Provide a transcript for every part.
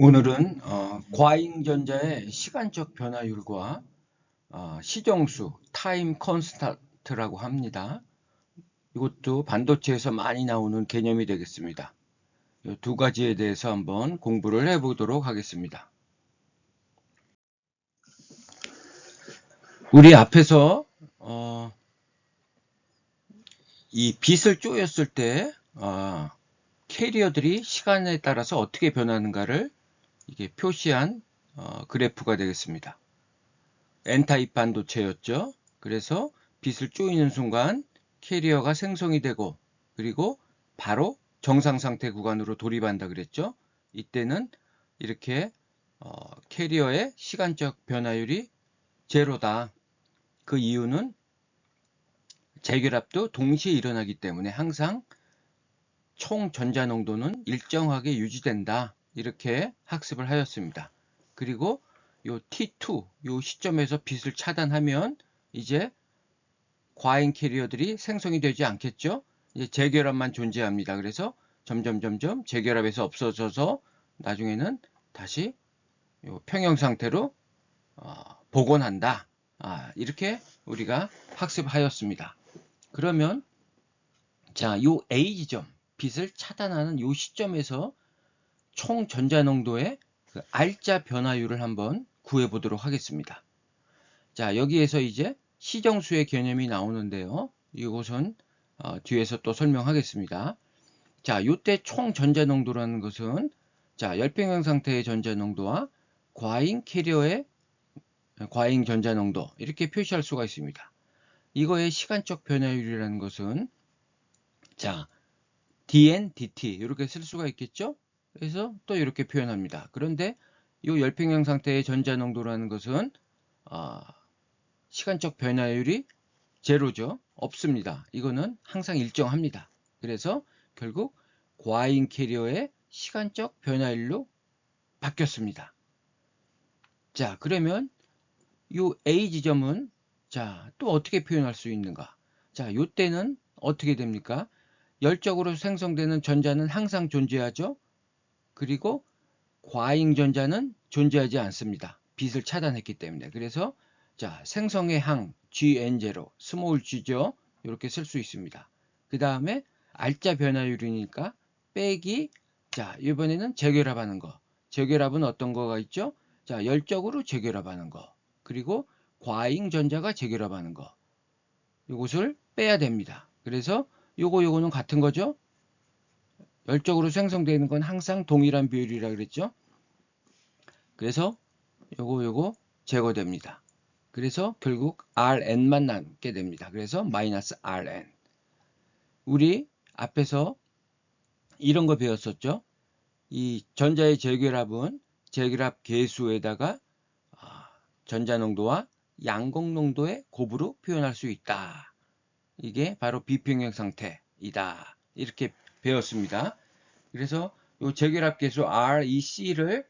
오늘은 과잉전자의 시간적 변화율과 시정수 타임 컨스탄트라고 합니다. 이것도 반도체에서 많이 나오는 개념이 되겠습니다. 이 두 가지에 대해서 한번 공부를 해보도록 하겠습니다. 우리 앞에서 이 빛을 쪼였을 때 캐리어들이 시간에 따라서 어떻게 변하는가를 이게 표시한 그래프가 되겠습니다. N타입 반도체였죠. 그래서 빛을 쪼이는 순간 캐리어가 생성이 되고 그리고 바로 정상 상태 구간으로 돌입한다 그랬죠. 이때는 이렇게 캐리어의 시간적 변화율이 제로다. 그 이유는 재결합도 동시에 일어나기 때문에 항상 총 전자 농도는 일정하게 유지된다. 이렇게 학습을 하였습니다. 그리고 요 T2 요 시점에서 빛을 차단하면 이제 과잉 캐리어들이 생성이 되지 않겠죠. 이제 재결합만 존재합니다. 그래서 점점 재결합에서 없어져서 나중에는 다시 요 평형 상태로 복원한다. 이렇게 우리가 학습하였습니다. 그러면 자, 요 A 지점 빛을 차단하는 요 시점에서 총 전자 농도의 그 R자 변화율을 한번 구해보도록 하겠습니다. 자, 여기에서 이제 시정수의 개념이 나오는데요. 이것은 뒤에서 또 설명하겠습니다. 자, 요때 총 전자 농도라는 것은 자, 열평형 상태의 전자 농도와 과잉 캐리어의 과잉 전자 농도 이렇게 표시할 수가 있습니다. 이거의 시간적 변화율이라는 것은 자, dn, dt 이렇게 쓸 수가 있겠죠? 그래서 또 이렇게 표현합니다. 그런데 이 열평형 상태의 전자 농도라는 것은 시간적 변화율이 제로죠. 없습니다. 이거는 항상 일정합니다. 그래서 결국 과잉 캐리어의 시간적 변화율로 바뀌었습니다. 자, 그러면 이 A 지점은 자, 또 어떻게 표현할 수 있는가? 자, 요때는 어떻게 됩니까? 열적으로 생성되는 전자는 항상 존재하죠. 그리고 과잉 전자는 존재하지 않습니다. 빛을 차단했기 때문에. 그래서 자, 생성의 항 Gn0, 스몰 g죠. 이렇게 쓸 수 있습니다. 그 다음에 R자 변화율이니까 빼기 자, 이번에는 재결합하는 거. 재결합은 어떤 거가 있죠? 자, 열적으로 재결합하는 거. 그리고 과잉 전자가 재결합하는 거. 이것을 빼야 됩니다. 그래서 요거는 같은 거죠? 열적으로 생성되는 건 항상 동일한 비율이라 그랬죠? 그래서 요거 제거됩니다. 그래서 결국 Rn만 남게 됩니다. 그래서 마이너스 Rn. 우리 앞에서 이런 거 배웠었죠? 이 전자의 재결합은 재결합 계수에다가 전자 농도와 양극 농도의 곱으로 표현할 수 있다. 이게 바로 비평형 상태이다. 이렇게 배웠습니다. 그래서 이 재결합 계수 REC를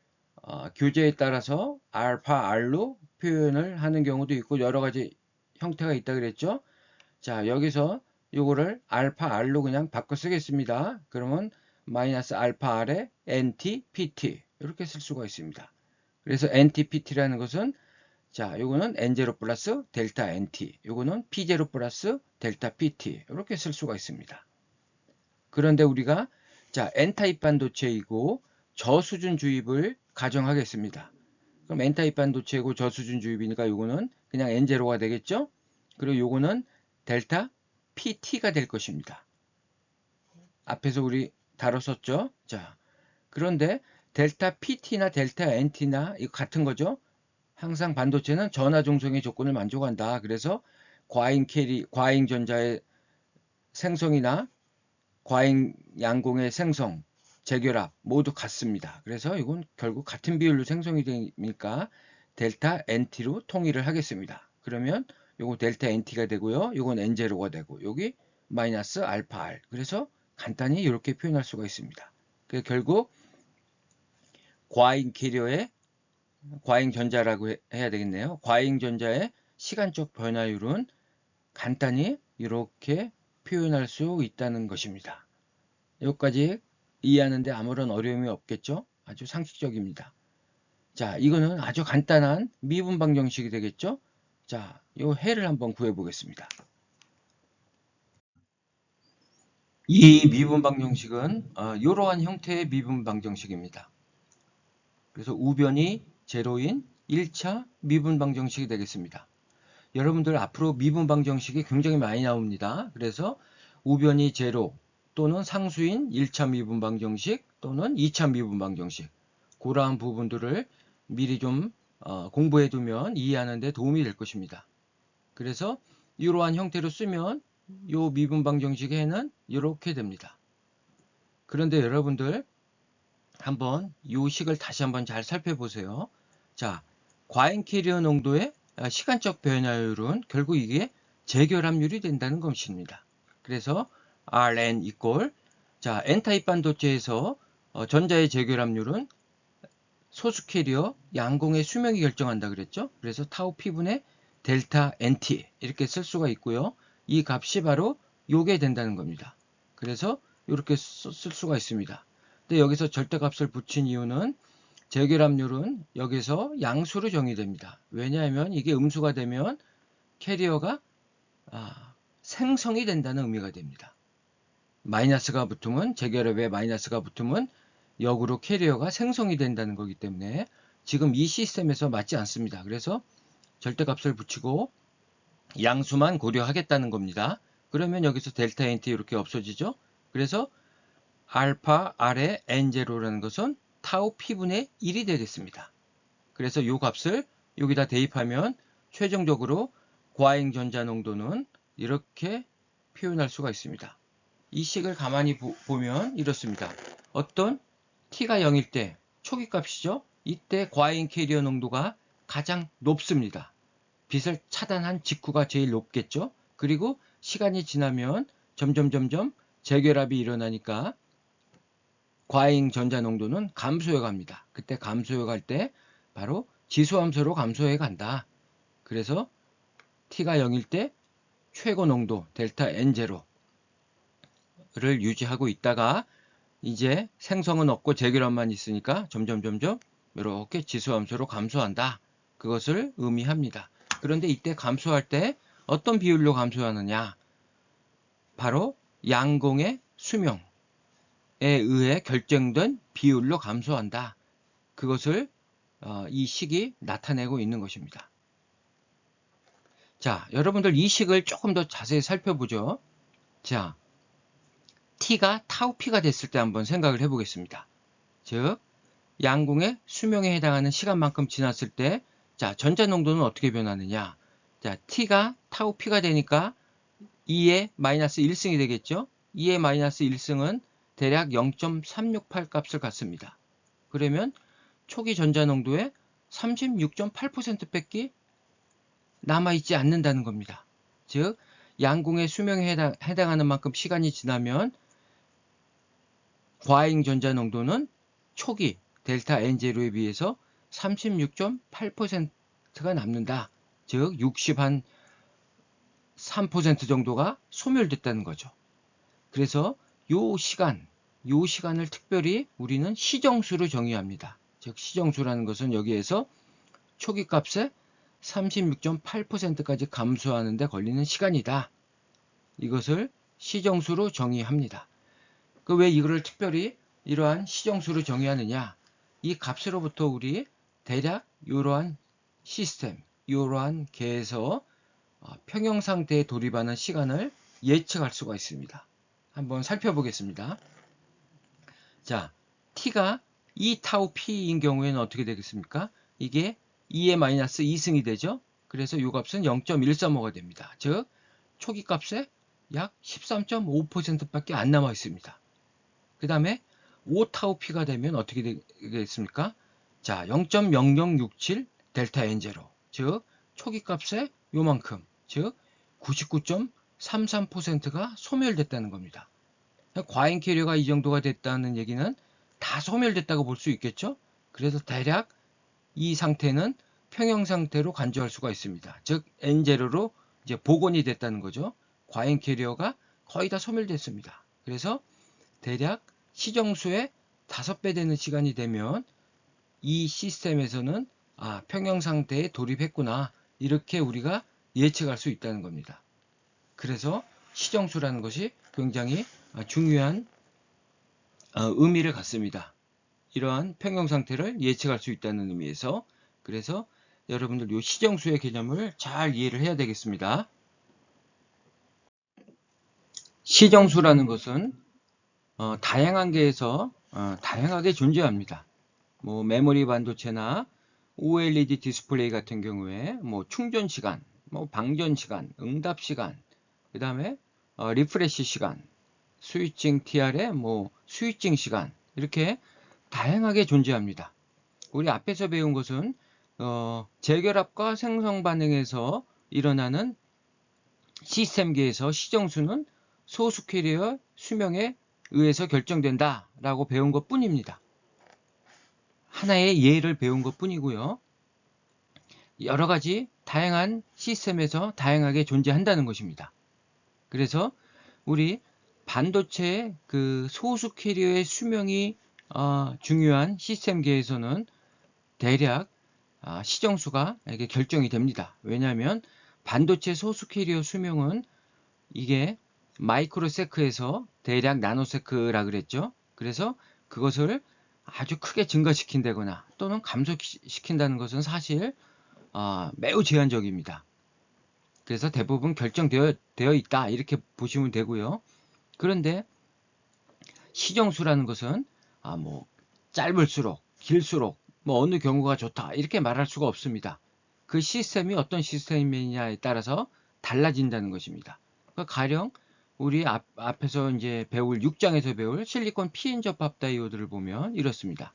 교재에 따라서 알파 R로 표현을 하는 경우도 있고 여러 가지 형태가 있다 그랬죠. 자, 여기서 요거를 알파 R로 그냥 바꿔 쓰겠습니다. 그러면 마이너스 알파 R에 NT, PT 이렇게 쓸 수가 있습니다. 그래서 NT, PT라는 것은 자, 요거는 N0 플러스 델타 NT, 요거는 P0 플러스 델타 PT 이렇게 쓸 수가 있습니다. 그런데 우리가 자, N타입 반도체이고 저수준 주입을 가정하겠습니다. 그럼 N타입 반도체고 저수준 주입이니까 요거는 그냥 N0가 되겠죠? 그리고 요거는 델타 PT가 될 것입니다. 앞에서 우리 다뤘었죠? 자, 그런데 델타 PT나 델타 NT나 이거 같은 거죠? 항상 반도체는 전하 중성의 조건을 만족한다. 그래서 과잉 전자의 생성이나 과잉 양공의 생성, 재결합 모두 같습니다. 그래서 이건 결국 같은 비율로 생성이 되니까 델타 NT로 통일을 하겠습니다. 그러면 요거 델타 NT가 되고요. 요건 N0가 되고 여기 마이너스 알파 R. 그래서 간단히 이렇게 표현할 수가 있습니다. 그래서 결국 과잉 캐리어의 과잉 전자라고 해야 되겠네요. 과잉 전자의 시간적 변화율은 간단히 이렇게 표현할 수 있다는 것입니다. 여기까지 이해하는데 아무런 어려움이 없겠죠? 아주 상식적입니다. 자, 이거는 아주 간단한 미분 방정식이 되겠죠? 자, 요 해를 한번 구해 보겠습니다. 이 미분 방정식은 이러한 형태의 미분 방정식입니다. 그래서 우변이 제로인 1차 미분 방정식이 되겠습니다. 여러분들 앞으로 미분 방정식이 굉장히 많이 나옵니다. 그래서 우변이 제로 또는 상수인 1차 미분 방정식 또는 2차 미분 방정식, 그러한 부분들을 미리 좀 공부해 두면 이해하는 데 도움이 될 것입니다. 그래서 이러한 형태로 쓰면 이 미분 방정식의 해는 이렇게 됩니다. 그런데 여러분들 한번 이 식을 다시 한번 잘 살펴보세요. 자, 과잉 캐리어 농도의 시간적 변화율은 결국 이게 재결합률이 된다는 것입니다. 그래서 Rn 이꼴, 자, N타입 반도체에서 전자의 재결합률은 소수 캐리어 양공의 수명이 결정한다 그랬죠. 그래서 타우 P분의 델타 NT 이렇게 쓸 수가 있고요. 이 값이 바로 요게 된다는 겁니다. 그래서 이렇게 쓸 수가 있습니다. 근데 여기서 절대값을 붙인 이유는 재결합률은 여기서 양수로 정의됩니다. 왜냐하면 이게 음수가 되면 캐리어가 생성이 된다는 의미가 됩니다. 마이너스가 붙으면, 재결합에 마이너스가 붙으면 역으로 캐리어가 생성이 된다는 거기 때문에 지금 이 시스템에서 맞지 않습니다. 그래서 절대값을 붙이고 양수만 고려하겠다는 겁니다. 그러면 여기서 델타 NT 이렇게 없어지죠. 그래서 알파 R의 N0라는 것은 타우 P분의 1이 되겠습니다. 그래서 이 값을 여기다 대입하면 최종적으로 과잉 전자 농도는 이렇게 표현할 수가 있습니다. 이 식을 가만히 보면 이렇습니다. 어떤 T가 0일 때 초기 값이죠. 이때 과잉 캐리어 농도가 가장 높습니다. 빛을 차단한 직후가 제일 높겠죠. 그리고 시간이 지나면 점점 재결합이 일어나니까 과잉 전자 농도는 감소해 갑니다. 그때 감소해 갈 때 바로 지수함수로 감소해 간다. 그래서 T가 0일 때 최고 농도 델타 N0를 유지하고 있다가 이제 생성은 없고 재결합만 있으니까 점점 이렇게 지수함수로 감소한다. 그것을 의미합니다. 그런데 이때 감소할 때 어떤 비율로 감소하느냐? 바로 양공의 수명에 의해 결정된 비율로 감소한다. 그것을 이 식이 나타내고 있는 것입니다. 자, 여러분들 이 식을 조금 더 자세히 살펴보죠. 자, T가 타우 P가 됐을 때 한번 생각을 해보겠습니다. 즉, 양공의 수명에 해당하는 시간만큼 지났을 때, 자, 전자 농도는 어떻게 변하느냐? 자, T가 타우 P가 되니까 2의 마이너스 1승이 되겠죠? 2의 마이너스 1승은 대략 0.368 값을 갖습니다. 그러면 초기 전자 농도의 36.8%밖에 남아있지 않는다는 겁니다. 즉, 양공의 수명에 해당하는 만큼 시간이 지나면 과잉 전자 농도는 초기 델타 N0에 비해서 36.8%가 남는다. 즉 63% 정도가 소멸됐다는 거죠. 그래서 요 시간을 특별히 우리는 시정수로 정의합니다. 즉 시정수라는 것은 여기에서 초기 값에 36.8%까지 감소하는 데 걸리는 시간이다. 이것을 시정수로 정의합니다. 왜 이거를 특별히 이러한 시정수로 정의하느냐? 이 값으로부터 우리 대략 이러한 시스템, 이러한 계에서 평형 상태에 돌입하는 시간을 예측할 수가 있습니다. 한번 살펴보겠습니다. 자, T가 2타우 P인 경우에는 어떻게 되겠습니까? 이게 2의 마이너스 2승이 되죠. 그래서 이 값은 0.135가 됩니다. 즉 초기 값에 약 13.5%밖에 안 남아 있습니다. 그 다음에 5타우 P가 되면 어떻게 되겠습니까? 자, 0.0067 델타 N0, 즉 초기 값에 요만큼, 즉 99.33%가 소멸됐다는 겁니다. 과잉 캐리어가 이 정도가 됐다는 얘기는 다 소멸됐다고 볼 수 있겠죠? 그래서 대략 이 상태는 평형 상태로 간주할 수가 있습니다. 즉 N0로 이제 복원이 됐다는 거죠. 과잉 캐리어가 거의 다 소멸됐습니다. 그래서 대략 시정수의 5배 되는 시간이 되면 이 시스템에서는 평형 상태에 돌입했구나, 이렇게 우리가 예측할 수 있다는 겁니다. 그래서 시정수라는 것이 굉장히 중요한 의미를 갖습니다. 이러한 평형 상태를 예측할 수 있다는 의미에서. 그래서 여러분들 이 시정수의 개념을 잘 이해를 해야 되겠습니다. 시정수라는 것은 다양한 계에서 다양하게 존재합니다. 뭐 메모리 반도체나 OLED 디스플레이 같은 경우에 뭐 충전 시간, 뭐 방전 시간, 응답 시간, 그 다음에 리프레시 시간, 스위칭 TR의 뭐 스위칭 시간, 이렇게 다양하게 존재합니다. 우리 앞에서 배운 것은 재결합과 생성 반응에서 일어나는 시스템계에서 시정수는 소수 캐리어 수명에 의해서 결정된다 라고 배운 것 뿐입니다. 하나의 예를 배운 것 뿐이고요. 여러 가지 다양한 시스템에서 다양하게 존재한다는 것입니다. 그래서 우리 반도체의 그 소수 캐리어의 수명이 중요한 시스템계에서는 대략 시정수가 이게 결정이 됩니다. 왜냐하면 반도체 소수 캐리어 수명은 이게 마이크로세크에서 대략 나노세크라 그랬죠. 그래서 그것을 아주 크게 증가시킨다거나 또는 감소시킨다는 것은 사실 매우 제한적입니다. 그래서 대부분 결정되어 있다, 이렇게 보시면 되고요. 그런데 시정수라는 것은 뭐 짧을수록 길수록 뭐 어느 경우가 좋다, 이렇게 말할 수가 없습니다. 그 시스템이 어떤 시스템이냐에 따라서 달라진다는 것입니다. 그러니까 가령 우리 앞에서 이제 배울 6장에서 배울 실리콘 PN 접합 다이오드를 보면 이렇습니다.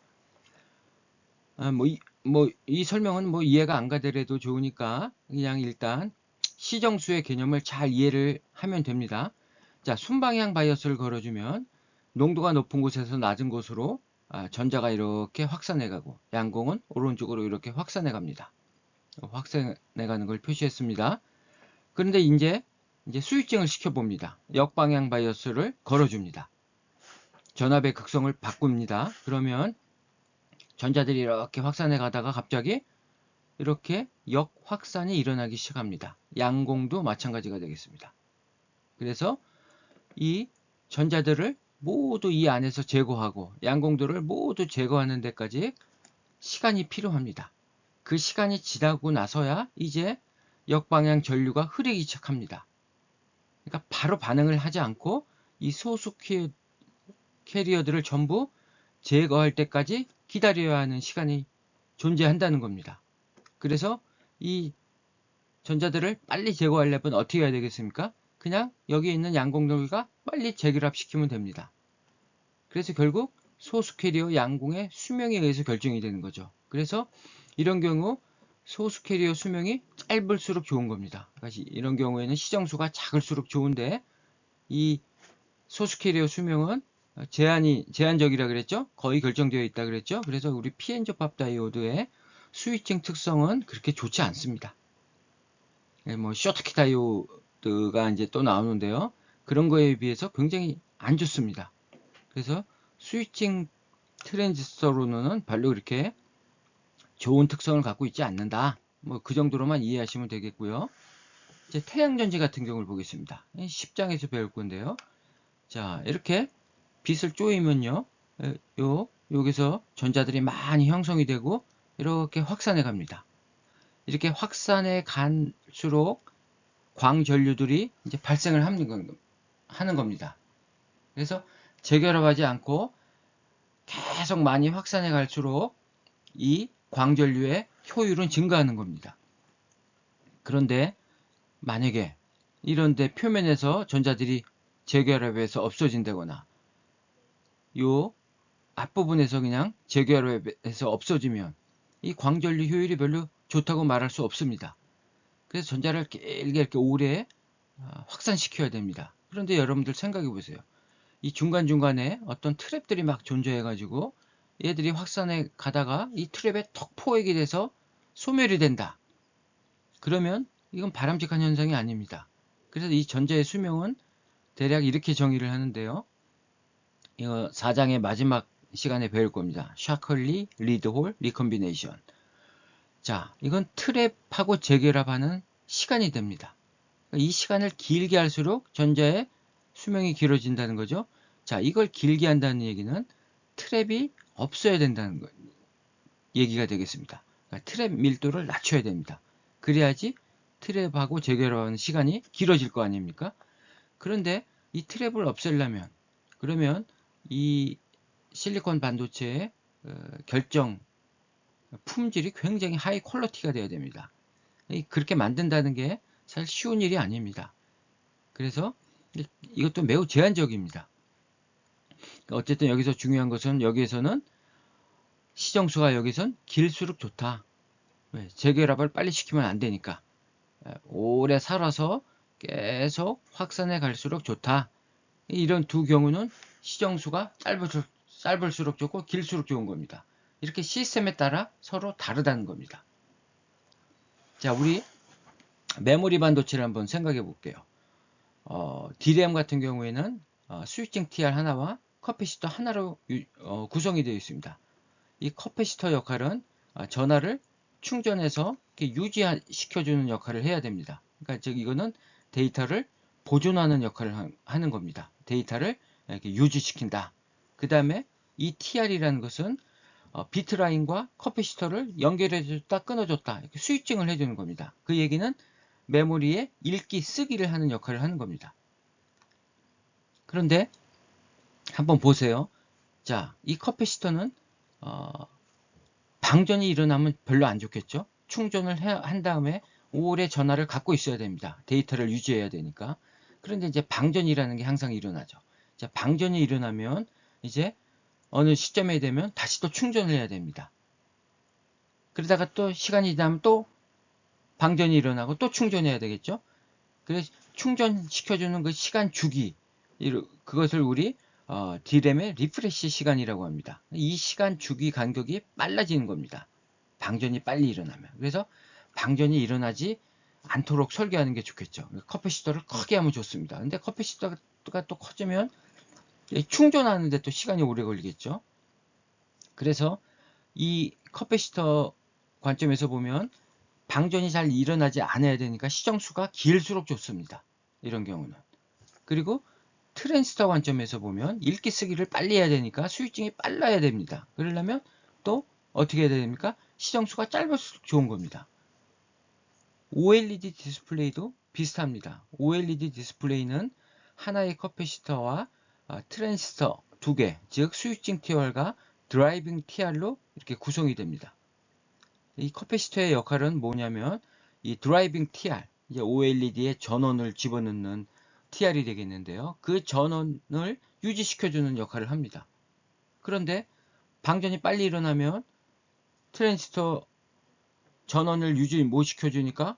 이 설명은 뭐 이해가 안 가더라도 좋으니까 그냥 일단 시정수의 개념을 잘 이해를 하면 됩니다. 자, 순방향 바이어스를 걸어주면 농도가 높은 곳에서 낮은 곳으로 전자가 이렇게 확산해 가고, 양공은 오른쪽으로 이렇게 확산해 갑니다. 확산해 가는 걸 표시했습니다. 그런데 이제 스위칭을 시켜봅니다. 역방향 바이어스를 걸어줍니다. 전압의 극성을 바꿉니다. 그러면 전자들이 이렇게 확산해 가다가 갑자기 이렇게 역확산이 일어나기 시작합니다. 양공도 마찬가지가 되겠습니다. 그래서 이 전자들을 모두 이 안에서 제거하고 양공들을 모두 제거하는 데까지 시간이 필요합니다. 그 시간이 지나고 나서야 이제 역방향 전류가 흐르기 시작합니다. 그러니까 바로 반응을 하지 않고 이 소수 캐리어들을 전부 제거할 때까지 기다려야 하는 시간이 존재한다는 겁니다. 그래서 이 전자들을 빨리 제거하려면 어떻게 해야 되겠습니까? 그냥 여기 있는 양공들과 빨리 재결합시키면 됩니다. 그래서 결국 소수 캐리어 양공의 수명에 의해서 결정이 되는 거죠. 그래서 이런 경우 소수 캐리어 수명이 짧을수록 좋은 겁니다. 그러니까 이런 경우에는 시정수가 작을수록 좋은데, 이 소수 캐리어 수명은 제한적이라 그랬죠? 거의 결정되어 있다 그랬죠? 그래서 우리 PN 접합 다이오드의 스위칭 특성은 그렇게 좋지 않습니다. 뭐 쇼트키 다이오드가 이제 또 나오는데요. 그런 거에 비해서 굉장히 안 좋습니다. 그래서 스위칭 트랜지스터로는 별로 그렇게 좋은 특성을 갖고 있지 않는다. 뭐 그 정도로만 이해하시면 되겠고요. 이제 태양전지 같은 경우를 보겠습니다. 10장에서 배울 건데요. 자, 이렇게 빛을 쪼이면요, 여기서 전자들이 많이 형성이 되고 이렇게 확산해 갑니다. 이렇게 확산해 갈수록 광전류들이 이제 발생을 하는 겁니다. 그래서 재결합하지 않고 계속 많이 확산해 갈수록 이 광전류의 효율은 증가하는 겁니다. 그런데 만약에 이런데 표면에서 전자들이 재결합해서 없어진다거나 요 앞부분에서 그냥 재결합해서 없어지면 이 광전류 효율이 별로 좋다고 말할 수 없습니다. 그래서 전자를 길게 이렇게 오래 확산시켜야 됩니다. 그런데 여러분들 생각해 보세요. 이 중간중간에 어떤 트랩들이 막 존재해 가지고 얘들이 확산해 가다가 이 트랩에 턱 포획이 돼서 소멸이 된다. 그러면 이건 바람직한 현상이 아닙니다. 그래서 이 전자의 수명은 대략 이렇게 정의를 하는데요. 이거 4장의 마지막 시간에 배울 겁니다. 샤클리, 리드홀, 리컨비네이션. 자, 이건 트랩하고 재결합하는 시간이 됩니다. 이 시간을 길게 할수록 전자의 수명이 길어진다는 거죠. 자, 이걸 길게 한다는 얘기는 트랩이 없어야 된다는 얘기가 되겠습니다. 그러니까 트랩 밀도를 낮춰야 됩니다. 그래야지 트랩하고 재결합하는 시간이 길어질 거 아닙니까? 그런데 이 트랩을 없애려면, 그러면 이 실리콘 반도체의 결정 품질이 굉장히 하이 퀄리티가 되어야 됩니다. 그렇게 만든다는 게 사실 쉬운 일이 아닙니다. 그래서 이것도 매우 제한적입니다. 어쨌든 여기서 중요한 것은, 여기에서는 시정수가 여기선 길수록 좋다. 재결합을 빨리 시키면 안 되니까. 오래 살아서 계속 확산해 갈수록 좋다. 이런 두 경우는 시정수가 짧을수록 좋고 길수록 좋은 겁니다. 이렇게 시스템에 따라 서로 다르다는 겁니다. 자, 우리 메모리 반도체를 한번 생각해 볼게요. DRAM 같은 경우에는 스위칭 TR 하나와 커패시터 하나로 구성이 되어 있습니다. 이 커패시터 역할은 전하를 충전해서 유지시켜주는 역할을 해야 됩니다. 그러니까 즉 이거는 데이터를 보존하는 역할을 하는 겁니다. 데이터를 이렇게 유지시킨다. 그 다음에 이 TR이라는 것은 비트라인과 커패시터를 연결해줬다 끊어줬다 이렇게 스위칭을 해주는 겁니다. 그 얘기는 메모리에 읽기 쓰기를 하는 역할을 하는 겁니다. 그런데 한번 보세요. 자, 이 커패시터는 방전이 일어나면 별로 안 좋겠죠. 충전을 한 다음에 오래 전화를 갖고 있어야 됩니다. 데이터를 유지해야 되니까. 그런데 이제 방전이라는 게 항상 일어나죠. 자, 방전이 일어나면 이제 어느 시점에 되면 다시 또 충전을 해야 됩니다. 그러다가 또 시간이 지나면 또 방전이 일어나고 또 충전해야 되겠죠. 그래서 충전시켜주는 그 시간 주기, 그것을 우리 DRAM의 리프레시 시간이라고 합니다. 이 시간 주기 간격이 빨라지는 겁니다. 방전이 빨리 일어나면. 그래서 방전이 일어나지 않도록 설계하는 게 좋겠죠. 커패시터를 크게 하면 좋습니다. 근데 커패시터가 또 커지면 충전하는데 또 시간이 오래 걸리겠죠. 그래서 이 커패시터 관점에서 보면 방전이 잘 일어나지 않아야 되니까 시정수가 길수록 좋습니다. 이런 경우는. 그리고 트랜지스터 관점에서 보면 읽기 쓰기를 빨리 해야 되니까 스위칭이 빨라야 됩니다. 그러려면 또 어떻게 해야 됩니까? 시정수가 짧을수록 좋은 겁니다. OLED 디스플레이도 비슷합니다. OLED 디스플레이는 하나의 커패시터와 트랜지스터 두 개, 즉 스위칭 TR과 드라이빙 TR로 이렇게 구성이 됩니다. 이 커패시터의 역할은 뭐냐면 이 드라이빙 TR, 이제 OLED에 전원을 집어넣는 TR이 되겠는데요. 그 전원을 유지시켜주는 역할을 합니다. 그런데 방전이 빨리 일어나면 트랜지스터 전원을 유지 못 시켜주니까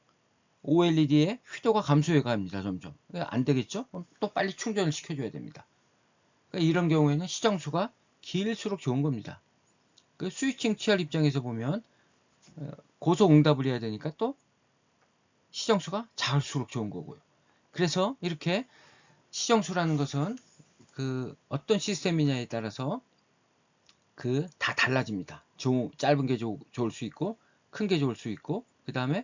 OLED의 휘도가 감소해 갑니다. 점점. 안 되겠죠? 또 빨리 충전을 시켜줘야 됩니다. 그러니까 이런 경우에는 시정수가 길수록 좋은 겁니다. 그 스위칭 TR 입장에서 보면 고속 응답을 해야 되니까 또 시정수가 작을수록 좋은 거고요. 그래서 이렇게 시정수라는 것은 그 어떤 시스템이냐에 따라서 그 다 달라집니다. 짧은 게 좋을 수 있고 큰 게 좋을 수 있고, 그 다음에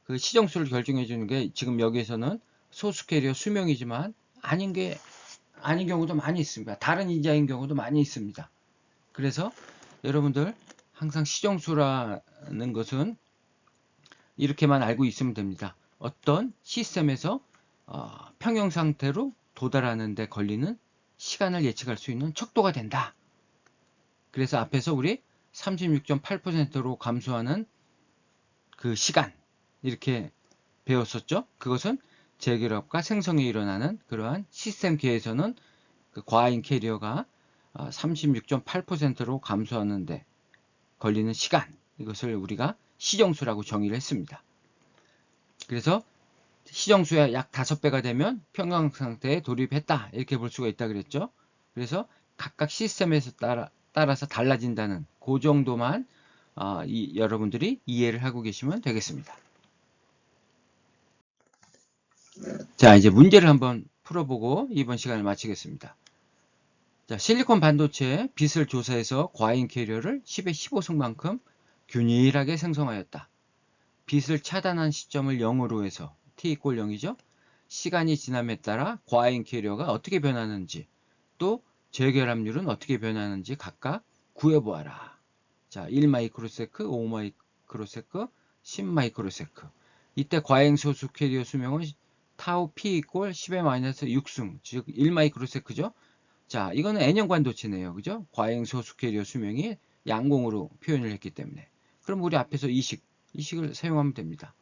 그 시정수를 결정해 주는 게 지금 여기에서는 소수 캐리어 수명이지만 아닌 경우도 많이 있습니다. 다른 인자인 경우도 많이 있습니다. 그래서 여러분들 항상 시정수라는 것은 이렇게만 알고 있으면 됩니다. 어떤 시스템에서 평형 상태로 도달하는 데 걸리는 시간을 예측할 수 있는 척도가 된다. 그래서 앞에서 우리 36.8%로 감소하는 그 시간 이렇게 배웠었죠. 그것은 재결합과 생성이 일어나는 그러한 시스템계에서는 그 과잉 캐리어가 36.8%로 감소하는데 걸리는 시간, 이것을 우리가 시정수라고 정의를 했습니다. 그래서 시정수의 약 5배가 되면 평형 상태에 돌입했다 이렇게 볼 수가 있다 그랬죠. 그래서 각각 시스템에서 따라서 달라진다는 그 정도만 여러분들이 이해를 하고 계시면 되겠습니다. 자, 이제 문제를 한번 풀어보고 이번 시간을 마치겠습니다. 자, 실리콘 반도체의 빛을 조사해서 과잉 캐리어를 10의 15승만큼 균일하게 생성하였다. 빛을 차단한 시점을 0으로 해서 t = 0이죠. 시간이 지남에 따라 과잉 캐리어가 어떻게 변하는지, 또 재결합률은 어떻게 변하는지 각각 구해보아라. 자, 1마이크로세크, 5마이크로세크, 10마이크로세크. 이때 과잉 소수 캐리어 수명은 타우 p = 10의 마이너스 6승, 즉 1마이크로세크죠. 자, 이거는 N형 반도체네요. 그죠? 과잉 소수 캐리어 수명이 양공으로 표현을 했기 때문에. 그럼 우리 앞에서 이식을 사용하면 됩니다.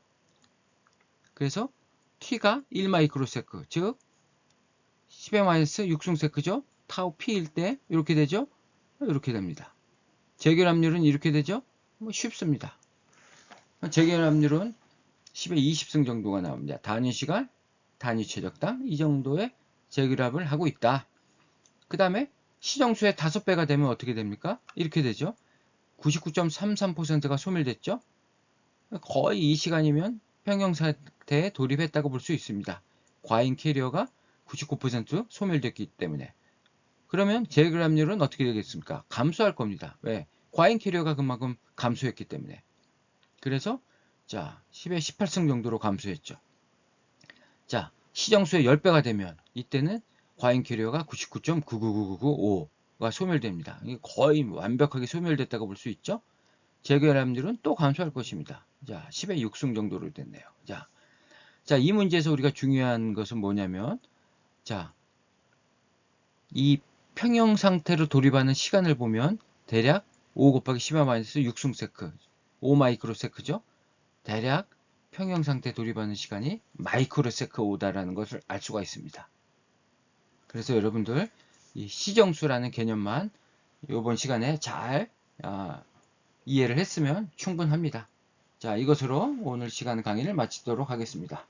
그래서 t가 1마이크로세크, 즉 10의 마이너스 6승세크죠. 타우 p일 때 이렇게 되죠. 이렇게 됩니다. 재결합률은 이렇게 되죠. 뭐 쉽습니다. 재결합률은 10의 20승 정도가 나옵니다. 단위 시간, 단위 최적당 이 정도의 재결합을 하고 있다. 그 다음에 시정수의 5배가 되면 어떻게 됩니까? 이렇게 되죠. 99.33%가 소멸됐죠. 거의 이 시간이면 평형상태에 돌입했다고 볼 수 있습니다. 과잉 캐리어가 99% 소멸됐기 때문에. 그러면 재결합률은 어떻게 되겠습니까? 감소할 겁니다. 왜? 과잉 캐리어가 그만큼 감소했기 때문에. 그래서 자, 10의 18승 정도로 감소했죠. 자, 시정수의 10배가 되면 이때는 과잉 캐리어가 99.9999995가 소멸됩니다. 이게 거의 완벽하게 소멸됐다고 볼 수 있죠. 재결합률은 또 감소할 것입니다. 자, 10의 6승 정도로 됐네요. 자, 이 문제에서 우리가 중요한 것은 뭐냐면, 자, 이 평형 상태로 돌입하는 시간을 보면 대략 5 곱하기 10의 마이너스 6승세크, 5마이크로세크죠. 대략 평형 상태 돌입하는 시간이 마이크로세크 오다라는 것을 알 수가 있습니다. 그래서 여러분들 이 시정수라는 개념만 이번 시간에 잘 이해를 했으면 충분합니다. 자, 이것으로 오늘 시간 강의를 마치도록 하겠습니다.